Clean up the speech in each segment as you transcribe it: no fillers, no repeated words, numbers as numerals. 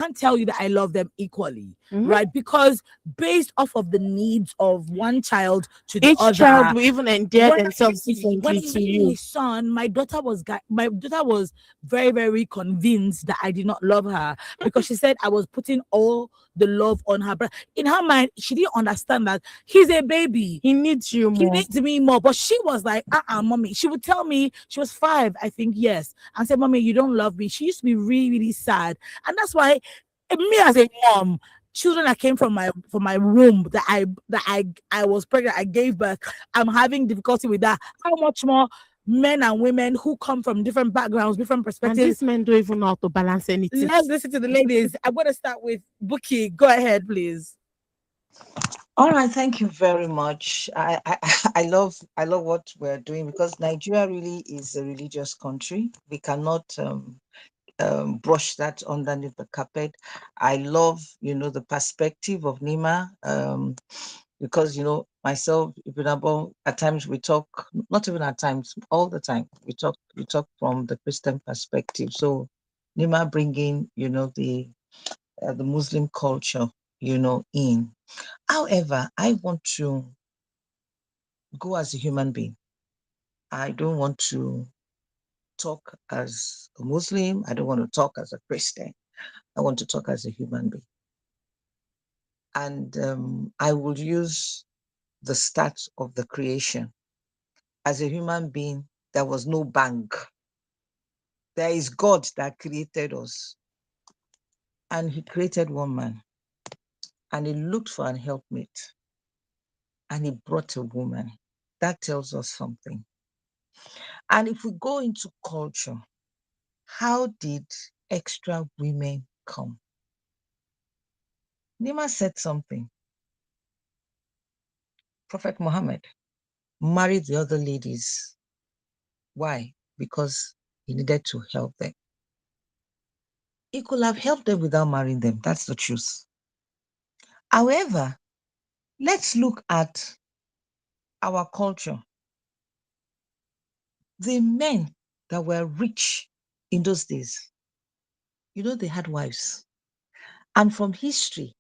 can't tell you that I love them equally, Mhm. right? Because based off of the needs of one child to the Each child other, will even endear when themselves when differently I to had my you. son, my daughter was very, very convinced that I did not love her because she said I was putting all the love on her. But in her mind, she didn't understand that he's a baby. He needs you He more. needs me more. But she was like, mommy. She would tell me, she was 5, I think, yes, and said, mommy, you don't love me. She used to be really, really sad. And that's why me as a mom, children that came from my womb that I was pregnant, I gave birth, I'm having difficulty with that. How much more men and women who come from different backgrounds, different And perspectives. these men don't even know how to balance anything. Let's listen to the ladies. I'm going to start with Buki. Go ahead, please. All right, thank you very much. I love what we're doing because Nigeria really is a religious country. We cannot brush that underneath the carpet. I love, the perspective of Nima, because myself, Ibn, at times we talk, not even at times, all the time we talk from the Christian perspective. So Nima bringing, the Muslim culture, in. However, I want to go as a human being. I don't want to talk as a Muslim. I don't want to talk as a Christian. I want to talk as a human being. And I will use the start of the creation. As a human being, there was no bank. There is God that created us. And he created one man. And he looked for an helpmate. And he brought a woman. That tells us something. And if we go into culture, how did extra women come? Nima said something. Prophet Muhammad married the other ladies. Why? Because he needed to help them. He could have helped them without marrying them. That's the truth. However, let's look at our culture. The men that were rich in those days, they had wives. And from history,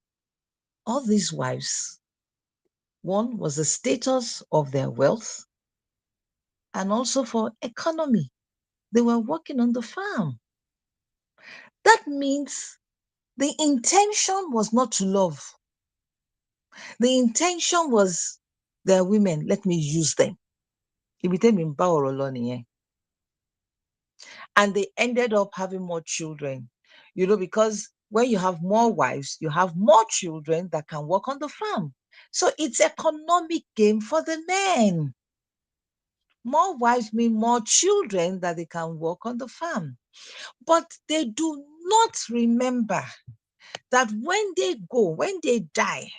all these wives, one was the status of their wealth and also for economy. They were working on the farm. That means the intention was not to love. The intention was they're women, let me use them. It became empower. And they ended up having more children, because when you have more wives, you have more children that can work on the farm. So it's economic game for the men. More wives mean more children that they can work on the farm. But they do not remember that when they die,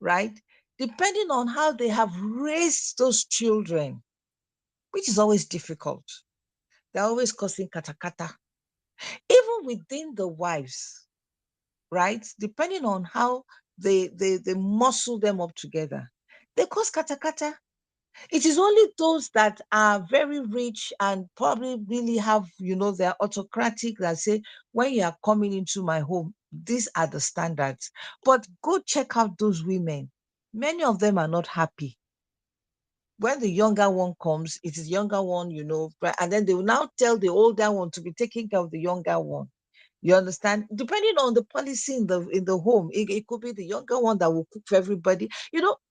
right? Depending on how they have raised those children, which is always difficult, they're always causing katakata. Even within the wives, right? Depending on how they muscle them up together, they cause katakata. It is only those that are very rich and probably really have, they're autocratic that say, when you are coming into my home, these are the standards. But go check out those women. Many of them are not happy. When the younger one comes, it is younger one, and then they will now tell the older one to be taking care of the younger one. You understand? Depending on the policy in the home, it could be the younger one that will cook for everybody.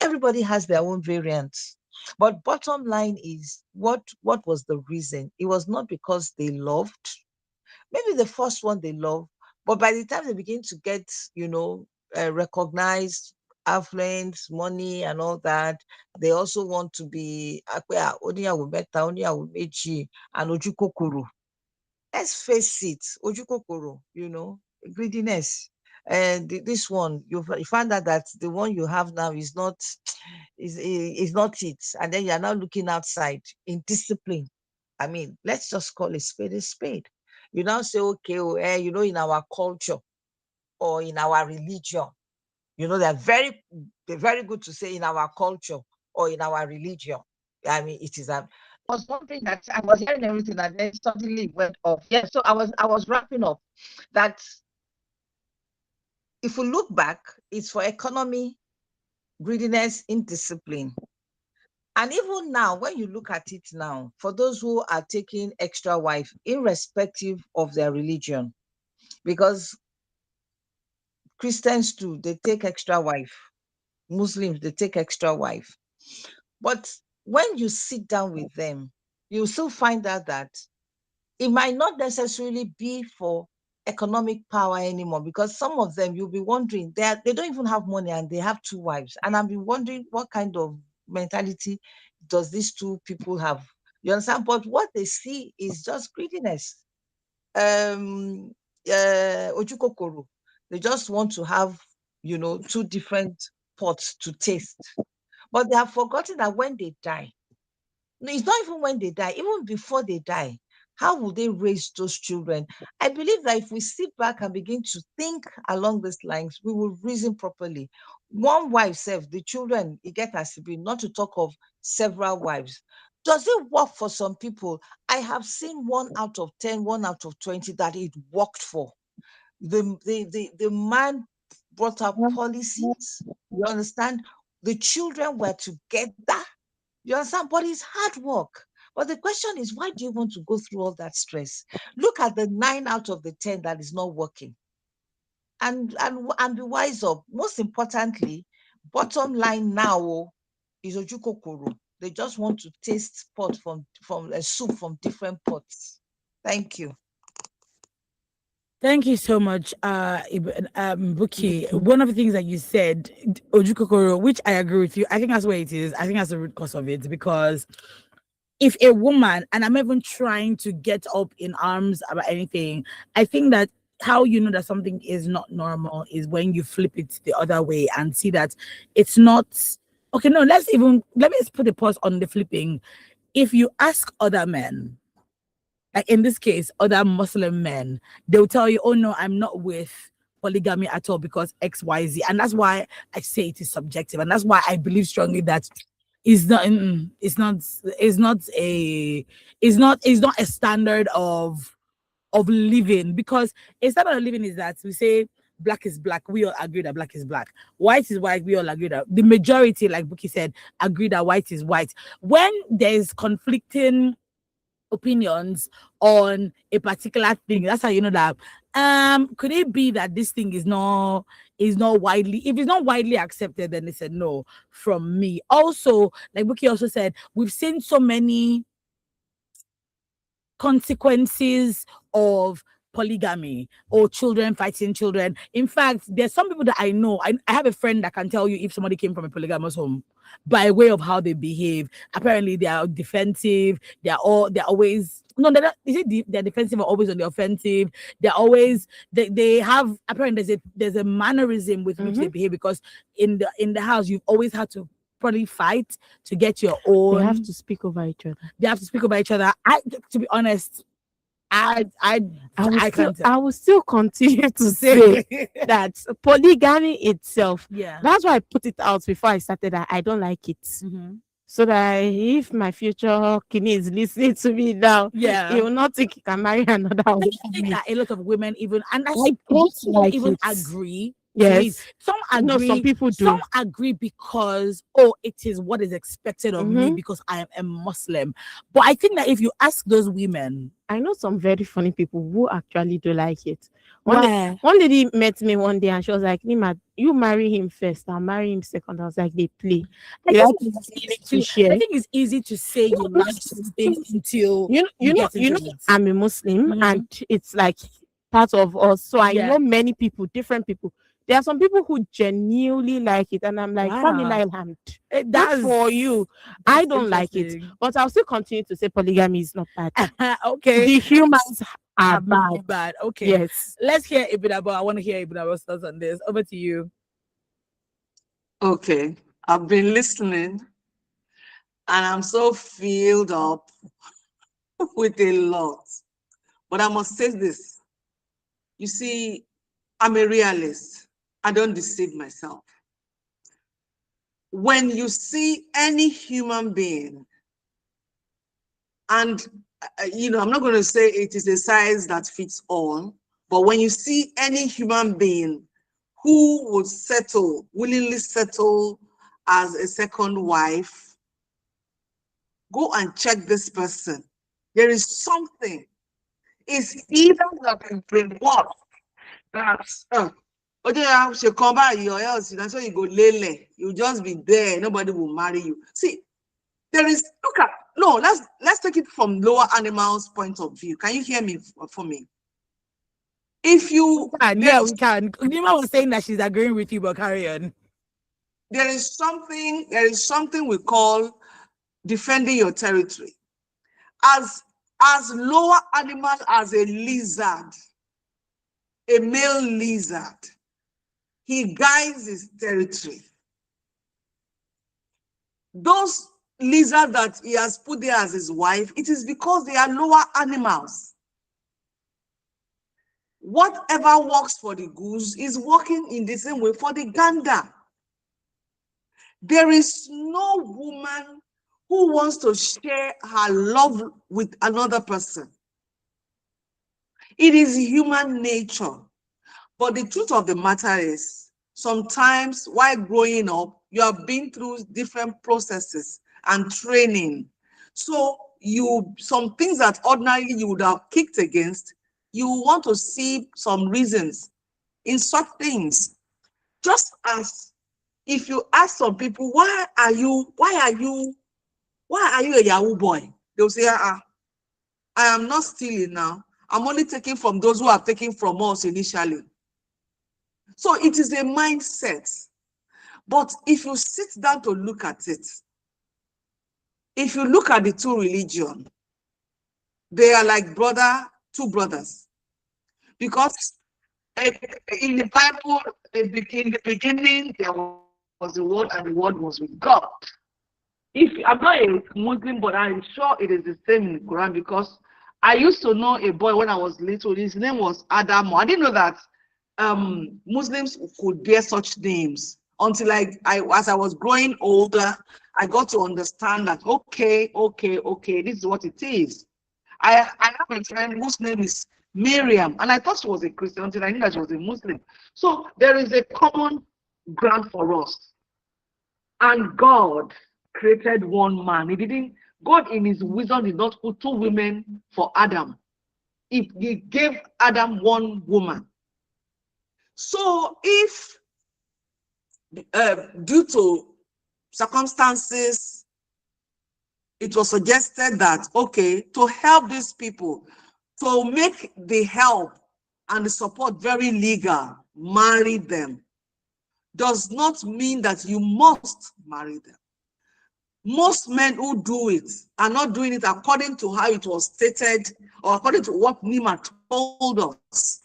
Everybody has their own variants. But bottom line is, what was the reason? It was not because they loved. Maybe the first one they loved, but by the time they begin to get, recognized, affluence, money, and all that, they also want to be oniyawo meta, oniyawo meji, and ojukokoro. Let's face it, ojukokoro, greediness. And this one, you find out that the one you have now is not it, and then you are now looking outside in discipline. I mean, let's just call a spade a spade. You now say, okay, in our culture or in our religion, they're very good to say in our culture or in our religion. I mean, it is a was one thing that I was hearing everything and then suddenly it went off. Yeah, so I was wrapping up that if we look back, it's for economy, greediness, indiscipline. And even now, when you look at it now, for those who are taking extra wife, irrespective of their religion, because Christians too, they take extra wife. Muslims, they take extra wife. But when you sit down with them, you still find out that it might not necessarily be for economic power anymore, because some of them you'll be wondering they don't even have money and they have two wives. And I've been wondering what kind of mentality does these two people have? You understand? But what they see is just greediness. Ojukokoro. They just want to have, two different pots to taste. But they have forgotten that when they die, no, it's not even when they die, even before they die, how will they raise those children? I believe that if we sit back and begin to think along these lines, we will reason properly. One wife serve the children, you get as be, not to talk of several wives. Does it work for some people? I have seen 1 out of 10, 1 out of 20 that it worked for. The man brought up policies. You understand? The children were together. You understand? But it's hard work. But the question is, why do you want to go through all that stress? Look at the 9 out of the 10 that is not working, and be wise up. Most importantly, bottom line now is ojukokoro. They just want to taste pot from a soup from different pots. Thank you. Thank you so much, Buki. One of the things that you said, Ojukokoro, which I agree with you, I think that's where it is. I think that's the root cause of it, because if a woman, and I'm even trying to get up in arms about anything, I think that how you know that something is not normal is when you flip it the other way and see that it's not okay. No, let me just put a pause on the flipping. If you ask other men, like in this case, other Muslim men, they'll tell you, oh no, I'm not with polygamy at all because XYZ. And that's why I say it is subjective. And that's why I believe strongly that it's not it's not a standard of living, because a standard of living is that we say black is black, we all agree that black is black, white is white, we all agree that the majority, like Buki said, agree that white is white. When there's conflicting opinions on a particular thing, that's how you know that could it be that this thing is not widely, if it's not widely accepted, then they said no from me. Also, like Buki also said, we've seen so many consequences of polygamy or children fighting children. In fact, there's some people that I know. I have a friend that can tell you if somebody came from a polygamous home by way of how they behave. Apparently, they are defensive. They're always no. They're not, is it they're defensive or always on the offensive? They're always they have apparently there's a mannerism with which they behave, because in the house you've always had to probably fight to get your own. They have to speak over each other. They have to speak about each other. To be honest, I will still continue to say that polygamy itself. yeah. That's why I put it out before I started that I don't like it. Mhm. So that if my future kidney is listening to me now, Yeah. he will not think he can marry another one. I think that a lot of women even, and I don't like even it. agree. Yes. Some agree. No, some people do. Some agree because it is what is expected of me because I am a Muslim. But I think that if you ask those women, I know some very funny people who actually do like it. why? One lady met me one day and she was like, Nima, you marry him first, I'll marry him second. I was like, they play. I They think like it's easy to share. I think it's easy to say you like something until you know, I'm a Muslim and it's like part of us. So I know many people, different people. There are some people who genuinely like it, and I'm like, that's for you. I don't like it, but I'll still continue to say polygamy is not bad. Okay, the humans are bad. Okay, yes. Let's hear Ibn Abba. I want to hear Ibn Abba's thoughts on this. Over to you. Okay, I've been listening, and I'm so filled up with a lot. But I must say this. You see, I'm a realist. I don't deceive myself. When you see any human being, and I'm not going to say it is a size that fits all, but when you see any human being who would willingly settle as a second wife, go and check this person. There is something. It's either that you've been what? That's she come by your else, that's why you go lele. You just be there, nobody will marry you. See, there is let's take it from lower animals' point of view. Can you hear me for me? If you yeah, we can. Nima was saying that she's agreeing with you, but carry on. There is something we call defending your territory. As lower animal as a lizard, a male lizard, he guides his territory. Those lizards that he has put there as his wife, it is because they are lower animals. Whatever works for the goose is working in the same way for the gander. There is no woman who wants to share her love with another person. It is human nature. But the truth of the matter is, sometimes while growing up, you have been through different processes and training. So some things that ordinarily you would have kicked against, you want to see some reasons in such things. Just as if you ask some people, why are you a Yahoo boy? They'll say, I am not stealing now. I'm only taking from those who have taken from us initially. So it is a mindset. But if you sit down to look at it, if you look at the two religions, they are like two brothers. Because in the Bible, in the beginning, there was the Word, and the Word was with God. I'm not a Muslim, but I'm sure it is the same in the Quran, because I used to know a boy when I was little. His name was Adam. I didn't know that Muslims could bear such names until as I was growing older, I got to understand that okay, this is what it is. I have a friend whose name is Miriam, and I thought she was a Christian until I knew that she was a Muslim. So there is a common ground for us. And God created one man. God in his wisdom did not put two women for Adam. He gave Adam one woman. So if due to circumstances, it was suggested that, okay, to help these people, to make the help and the support very legal, marry them, does not mean that you must marry them. Most men who do it are not doing it according to how it was stated or according to what Nima told us.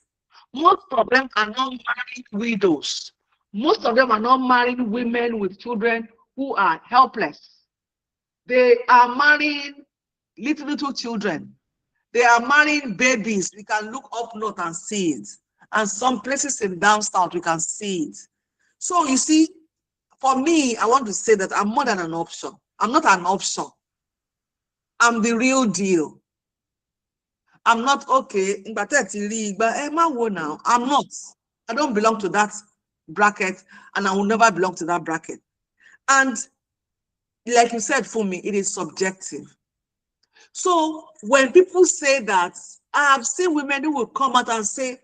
Most of them are not marrying widows. Most of them are not marrying women with children who are helpless. They are marrying little children. They are marrying babies. We can look up north and see it. And some places in down south, we can see it. So you see, for me, I want to say that I'm more than an option. I'm not an option. I'm the real deal. I'm not okay. I'm not. I don't belong to that bracket, and I will never belong to that bracket. And like you said, for me, it is subjective. So when people say that, I have seen women who will come out and say,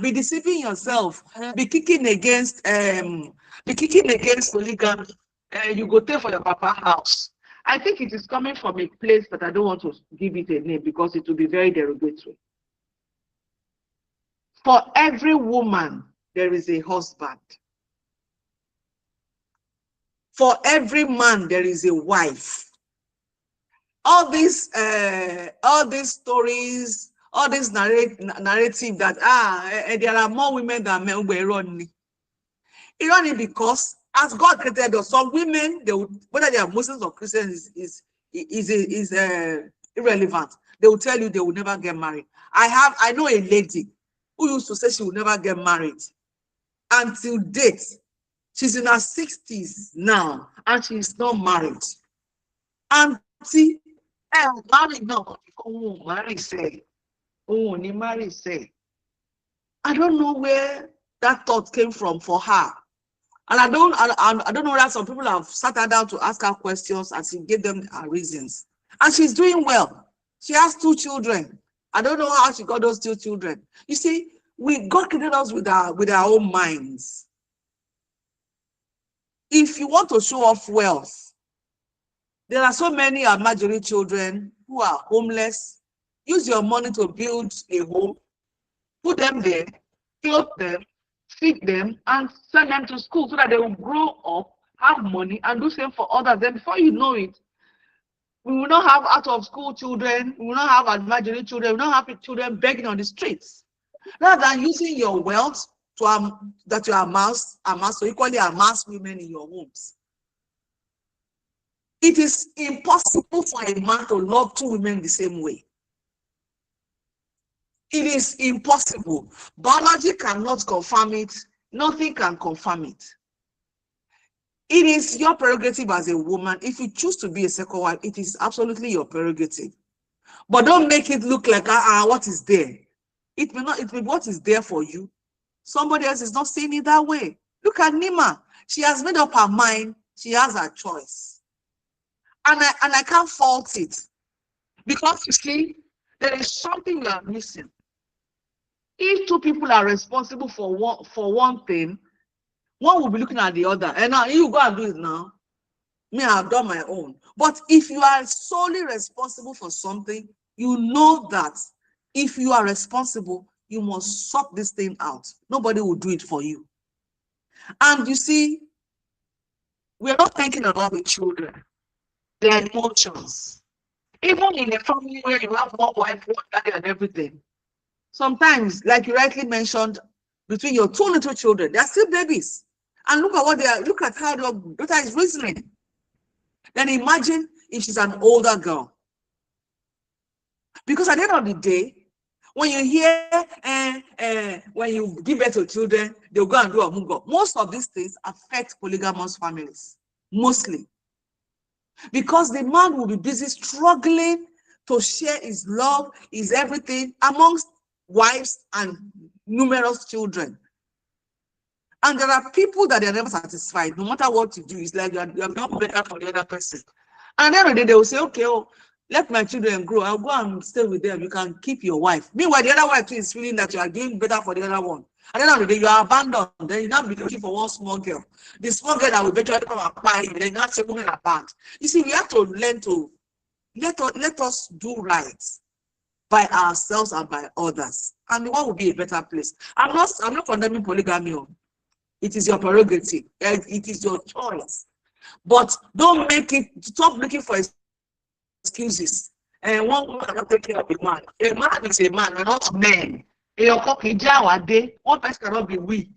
be deceiving yourself, be kicking against polygamy, you go take for your papa house. I think it is coming from a place that I don't want to give it a name because it will be very derogatory. For every woman, there is a husband. For every man, there is a wife. All these stories, all this narrative that there are more women than men, irony because as God created us, some women, whether they are Muslims or Christians is irrelevant. They will tell you they will never get married. I know a lady who used to say she will never get married. Until date, she's in her 60s now, and she is not married. Auntie, married now. Marry say. I don't know where that thought came from for her. And I don't know that some people have sat her down to ask her questions and she gave them her reasons. And she's doing well. She has 2 children. I don't know how she got those 2 children. You see, God created us with our own minds. If you want to show off wealth, there are so many marginal children who are homeless. Use your money to build a home, put them there, clothe them, feed them, and send them to school so that they will grow up, have money, and do same for others. Then before you know it, we will not have out of school children, we will not have marginal children, we will not have children begging on the streets. Rather than using your wealth to that you amass to equally amass women in your homes. It is impossible for a man to love 2 women the same way. It is impossible. Biology cannot confirm it. Nothing can confirm it. It is your prerogative as a woman. If you choose to be a second wife, it is absolutely your prerogative. But don't make it look like what is there. It may be what is there for you. Somebody else is not seeing it that way. Look at Nima. She has made up her mind. She has her choice. And I can't fault it. Because you see, there is something we are missing. If 2 people are responsible for one thing, one will be looking at the other. And now you go and do it now. Me, I've done my own. But if you are solely responsible for something, you know that if you are responsible, you must sort this thing out. Nobody will do it for you. And you see, we are not thinking about the children, their emotions. Even in a family where you have one wife, one daddy, and everything, sometimes, like you rightly mentioned, between your 2 little children, they are still babies. And look at what they are. Look at how your daughter is reasoning. Then imagine if she's an older girl. Because at the end of the day, when you hear when you give birth to children, they'll go and do a mungo. Most of these things affect polygamous families, mostly. Because the man will be busy struggling to share his love, his everything amongst wives and numerous children. And there are people that are never satisfied. No matter what you do, it's like you are not better for the other person. And then they will say, okay, let my children grow. I'll go and stay with them. You can keep your wife. Meanwhile, the other wife too is feeling that you are doing better for the other one. At the end of the day, you are abandoned. Then you now be looking for one small girl. The small girl that will eventually come and buy you. Then you not say women apart. You see, we have to learn to let us do right by ourselves and by others. And the world will be a better place. I'm not condemning polygamy. It is your prerogative. It is your choice. But don't stop looking for excuses. And one woman cannot take care of a man. A man is a man, and not men. One person cannot be we.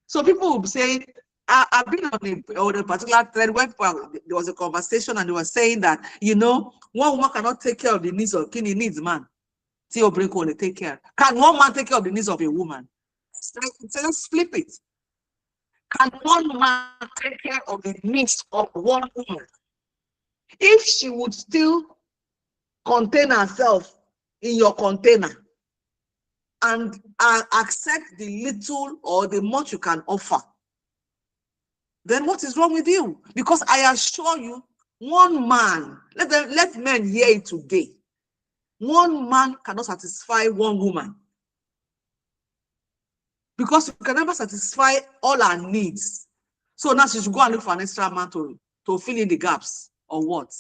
So people will be saying, I've been on a particular thread where there was a conversation and they were saying that, one woman cannot take care of the needs of Kini needs man. Take care. Can one man take care of the needs of a woman? So let's flip it. Can one man take care of the needs of one woman? If she would still contain herself in your container and accept the little or the much you can offer, then what is wrong with you? Because I assure you, one man, let men hear it today, one man cannot satisfy one woman. Because you can never satisfy all our needs. So now she should go and look for an extra man to fill in the gaps, or what?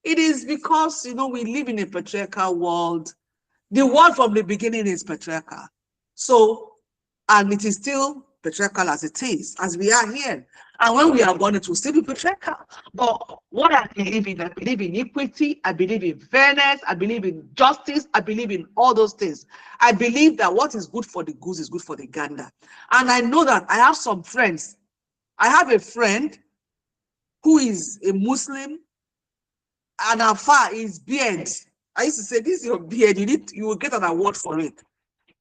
It is because, we live in a patriarchal world. The world from the beginning is patriarchal. So, and it is still patriarchal as it is, as we are here. And when we are born, it will still be patriarchal. But what I believe in equity, I believe in fairness, I believe in justice, I believe in all those things. I believe that what is good for the goose is good for the gander. And I know that I have some friends. I have a friend who is a Muslim, and her far is beard. I used to say, this is your beard, you will get an award for it.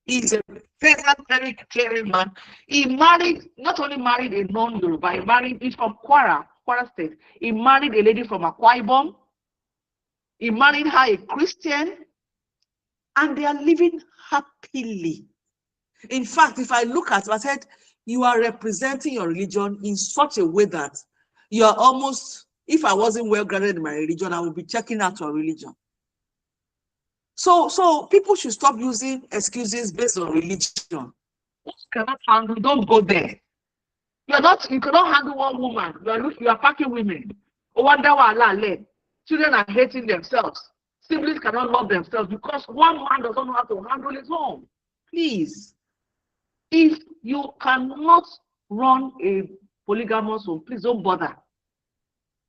He's a very caring man. He not only married a non-Yoruba, he's from Kwara State. He married a lady from Akwa Ibom. He married her, a Christian, and they are living happily. In fact, if I look at it, I said, you are representing your religion in such a way that you are almost, if I wasn't well grounded in my religion, I would be checking out your religion. So people should stop using excuses based on religion. You cannot handle, don't go there. You cannot handle one woman. You are packing women. Children are hating themselves. Siblings cannot love themselves because one man doesn't know how to handle his home. Please, if you cannot run a polygamous home, please don't bother.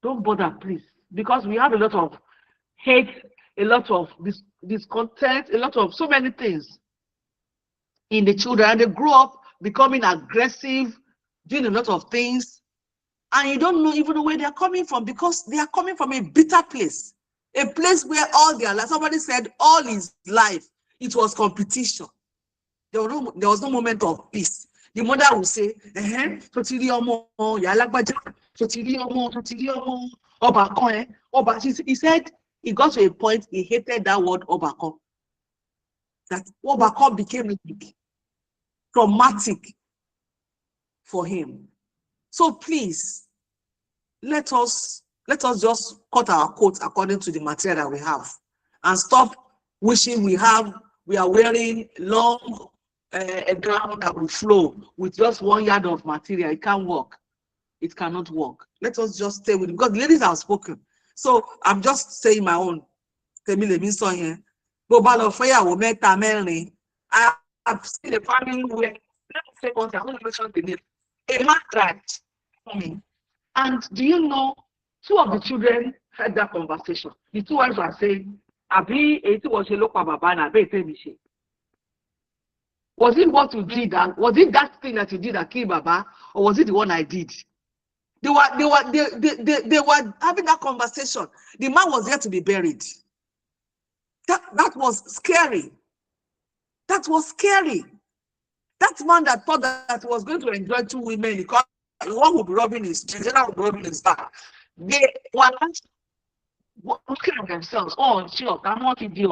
Don't bother, please, because we have a lot of hate, a lot of discontent, a lot of so many things in the children, and they grow up becoming aggressive, doing a lot of things, and you don't know even where they're coming from because they are coming from a bitter place, a place where all their life, somebody said all his life, it was competition. There was no moment of peace. The mother will say, he said he got to a point he hated that word obako. That obako became traumatic for him. So please, let us just cut our coat according to the material that we have and stop wishing we are wearing long a gown that will flow with just 1 yard of material. It can't work. It cannot work. Let us just stay with it because the ladies have spoken. So I'm just saying my own. I have seen a family where, let me say one thing, I'm going to mention the name. A man cried for me. And do you know, 2 of the children had that conversation. The 2 wives were saying, was it what you did? Was it that thing that you did that killed Baba, or was it the one I did? They were having that conversation. The man was there to be buried. That was scary. That was scary. That man that thought that was going to enjoy 2 women because one would be rubbing his chin, the other would be rubbing his back. They were looking at themselves. Oh, sure, I'm not in the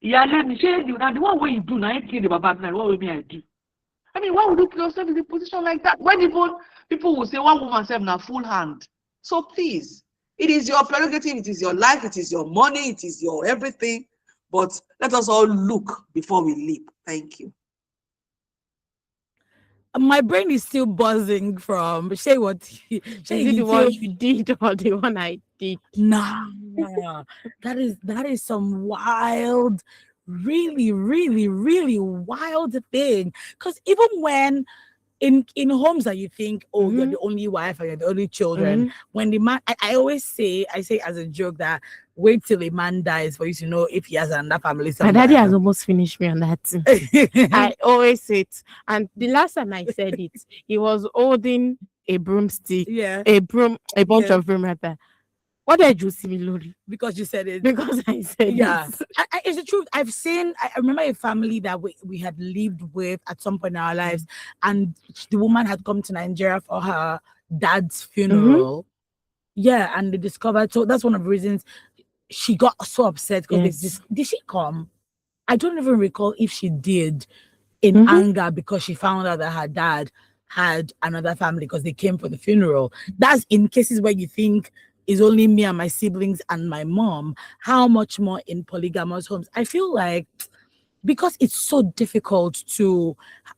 let me share you. Now, the one way you do now, I kill the Baba. What will I do? I mean, why would you put yourself in a position like that? When even people will say one woman self now full hand. So please, it is your prerogative, it is your life, it is your money, it is your everything. But let us all look before we leap. Thank you. My brain is still buzzing from Shay. What? Shay, is it the one you did or the one I did? Nah, that is some wild, really, really, really wild thing. Because even when in homes that you think, oh, you're the only wife or you're the only children, when the man, I always say as a joke that wait till a man dies for you to know if he has another family somewhere. My daddy has almost finished me on that thing. I always say it. And the last time I said it, he was holding a broomstick, a bunch of broom rather. What did you see me, Lori? Because you said it. Because I said it. It's the truth. I remember a family that we had lived with at some point in our lives, and the woman had come to Nigeria for her dad's funeral. Yeah, and they discovered, so that's one of the reasons she got so upset because did she come? I don't even recall if she did in anger because she found out that her dad had another family because they came for the funeral. That's in cases where you think it's only me and my siblings and my mom. How much more in polygamous homes? I feel like because it's so difficult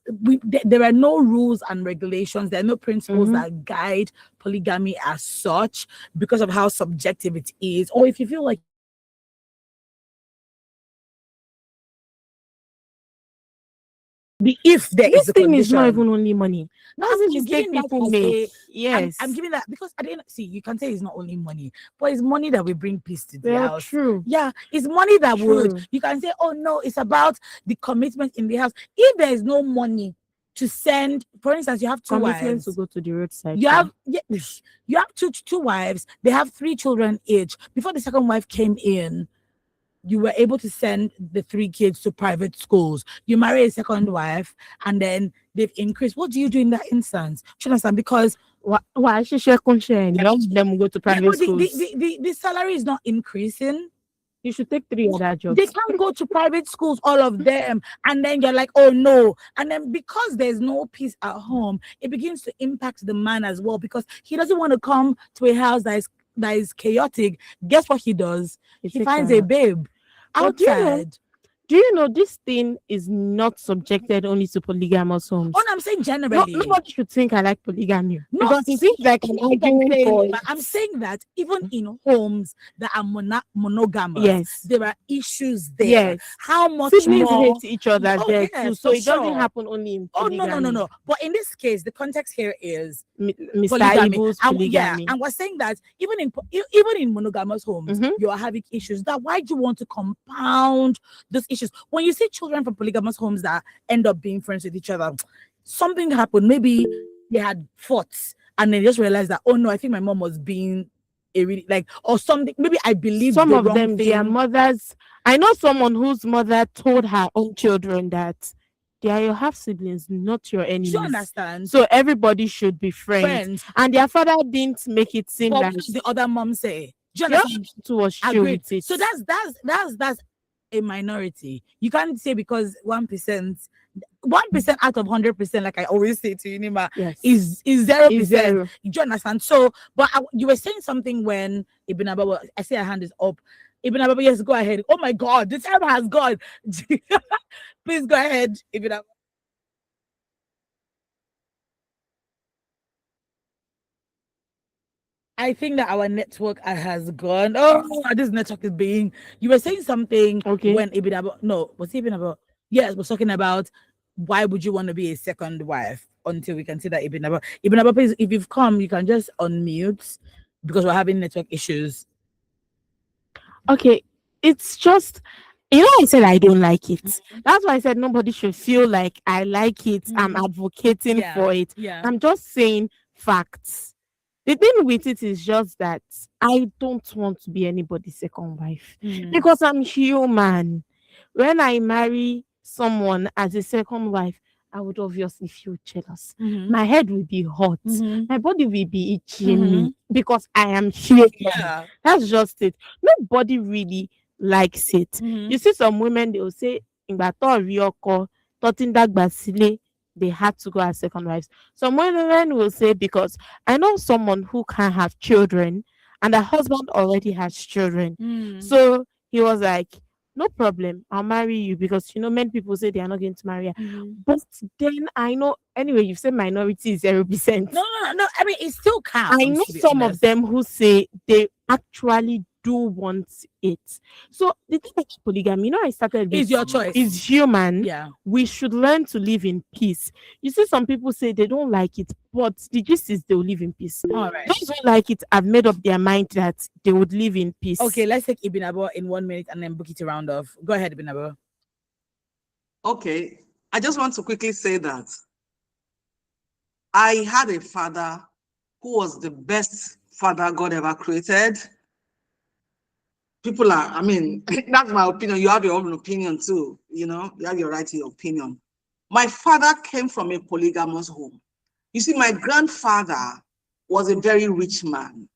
there are no rules and regulations. There are no principles that guide polygamy as such because of how subjective it is. Or if you feel like if there this is a thing condition, is not even only money. That's a mistake people make. Yes, I'm giving that because I didn't see. You can say it's not only money, but it's money that will bring peace to the house. True. Yeah, it's money that would. You can say, oh no, it's about the commitment in the house. If there is no money to send, for instance, you have 2 wives to go to the roadside. You have two wives. They have 3 children each. Before the second wife came in, you were able to send the 3 kids to private schools. You marry a second wife, and then they've increased. What do you do in that instance? Do you understand? Because why she share them go to private schools? The salary is not increasing. You should take 3 other jobs. They can't go to private schools, all of them. And then you're like, oh no. And then because there's no peace at home, it begins to impact the man as well, because he doesn't want to come to a house that is chaotic. Guess what he does? He finds a babe outside. Do you know this thing is not subjected only to polygamous homes? Oh, no, I'm saying generally. Nobody should think I like polygamy. No, because it seems like I'm arguing for but I'm saying that even in homes that are monogamous, yes, there are issues there. Yes. How much siblings more hate each other there too. So it doesn't happen only in polygamy. No. But in this case, the context here is Mr. polygamy. Ibu's polygamy. And we're saying that even in monogamous homes, you are having issues. That why do you want to compound those issues? When you see children from polygamous homes that end up being friends with each other, something happened. Maybe they had fought and then just realized that, oh no, I think my mom was being a really or something. Maybe I believe some of them, thing. their mothers. I know someone whose mother told her own children that they are your half siblings, not your enemies. Do you understand? So everybody should be friends. And their father didn't make it seem like the other mom say. Do you understand? Was agreed. So that's a minority. You can't say because 1% out of 100%, like I always say to you, Nima, is 0%. Do you understand? So, but you were saying something when Ibn Abba, I see her hand is up. Ibn Abba, yes, go ahead. Oh my God, the time has gone. Please go ahead, Ibn Abba. I think that our network has gone. Oh, this network is being. You were saying something when Ibn Abba. No, was Ibn Abba? Yes, we're talking about why would you want to be a second wife until we consider Ibn Abba. Ibn Abba, please, if you've come, you can just unmute because we're having network issues. Okay, it's just. I said I don't like it. That's why I said nobody should feel like I like it. I'm advocating for it. I'm just saying facts. The thing with it is just that I don't want to be anybody's second wife because I'm human. When I marry someone as a second wife, I would obviously feel jealous. My head will be hot. My body will be itching me because I am human. That's just it. Nobody really likes it. You see some women, they will say, they had to go as second wives. Some women will say, because I know someone who can have children and the husband already has children. So he was like, no problem, I'll marry you, because many people say they are not going to marry her. But then I know, anyway, you've said minority is 0%. No. I mean, it still counts. I know some of them who say they actually do want it. So the thing about polygamy, I started with, is your choice. Is human. Yeah. We should learn to live in peace. You see, some people say they don't like it, but the gist is they'll live in peace. All right. Those who like it have made up their mind that they would live in peace. Okay, let's take Ibn Abba in 1 minute and then book it a round off. Go ahead, Ibn Abba. Okay. I just want to quickly say that I had a father who was the best father God ever created. People are, that's my opinion. You have your own opinion too. You have your right to your opinion. My father came from a polygamous home. You see, my grandfather was a very rich man.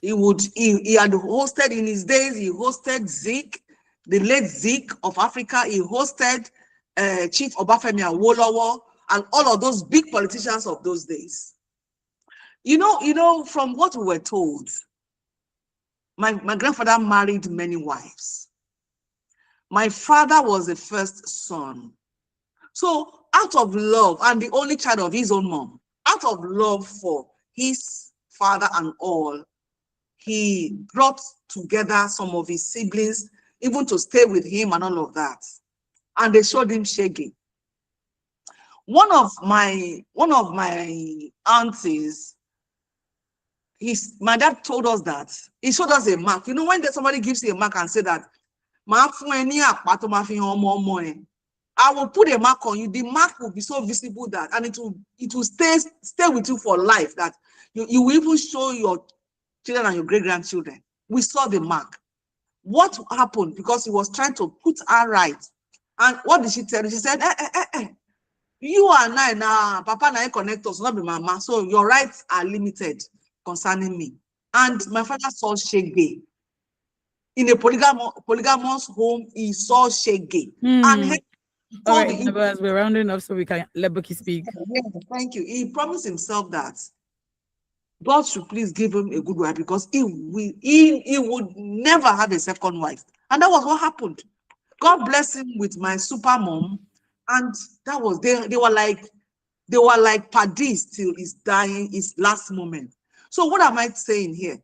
He had hosted in his days, he hosted Zik, the late Zik of Africa. He hosted Chief Obafemi Awolowo and all of those big politicians of those days. From what we were told, my grandfather married many wives. My father was the first son. So out of love, and the only child of his own mom, out of love for his father and all, he brought together some of his siblings, even to stay with him and all of that. And they showed him shaggy. One of my aunties, my dad told us that he showed us a mark. When somebody gives you a mark and say that, I will put a mark on you. The mark will be so visible that, and it will stay with you for life, that you will even show your children and your great-grandchildren. We saw the mark. What happened? Because he was trying to put her right. And what did she tell you? She said, you and I now, Papa and I connect us, not be mama. So your rights are limited concerning me. And my father saw shege. in a polygamous home, he saw shege. And he All told right, neighbors, we're rounding up so we can let Bucky speak. thank you. He promised himself that God should please give him a good wife because he would never have a second wife. And that was what happened. God bless him with my super mom. And that was, they were like paddies till his dying, his last moment. So what am I saying here?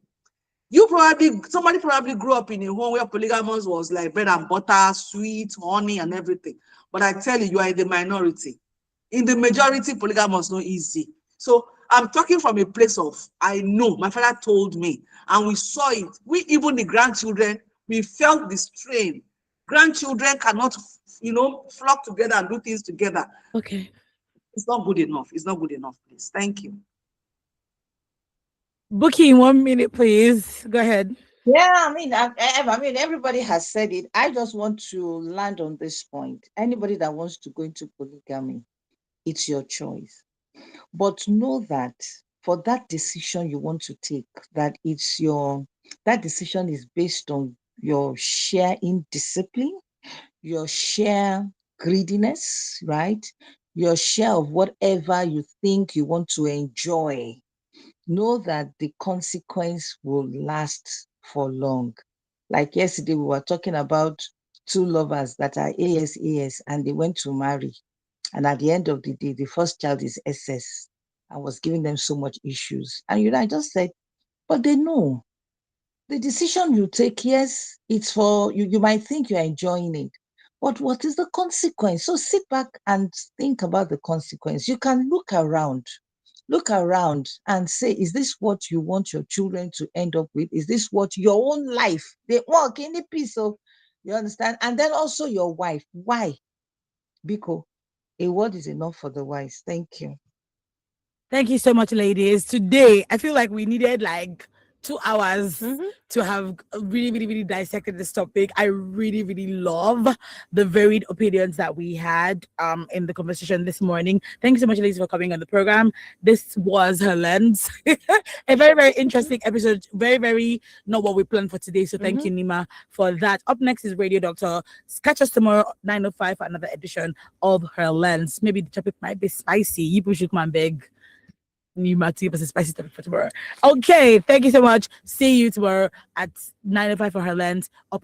Somebody probably grew up in a home where polygamous was like bread and butter, sweet, honey, and everything. But I tell you, you are in the minority. In the majority, polygamous not easy. So I'm talking from a place of, I know, my father told me, and we saw it. Even the grandchildren, we felt the strain. Grandchildren cannot, flock together and do things together. Okay. It's not good enough. It's not good enough, please. Thank you. Bucky, in 1 minute, please. Go ahead. Yeah, I mean, everybody has said it. I just want to land on this point. Anybody that wants to go into polygamy, it's your choice. But know that for that decision you want to take, that decision is based on your share indiscipline, your share greediness, right? Your share of whatever you think you want to enjoy. Know that the consequence will last for long. Like yesterday, we were talking about two lovers that are AS and they went to marry. And at the end of the day, the first child is SS and was giving them so much issues. And I just said, but they know the decision you take, yes, it's for you. You might think you're enjoying it, but what is the consequence? So sit back and think about the consequence. You can look around and say, is this what you want your children to end up with? Is this what your own life, they walk in the piece of, you understand? And then also your wife. Why? Because a word is enough for the wise. Thank you. Thank you so much, ladies. Today, I feel like we needed like 2 hours to have really, really, really dissected this topic. I really, really love the varied opinions that we had in the conversation this morning. Thank you so much, ladies, for coming on the program. This was HerLens. A very, very interesting episode. Very, very not what we planned for today. So thank you, Nima, for that. Up next is Radio Doctor. Catch us tomorrow, 9:05 for another edition of HerLens. Maybe the topic might be spicy. You should come and beg. New Matthew versus spicy topic for tomorrow. Okay, thank you so much. See you tomorrow at 9:05 for HerLens. Up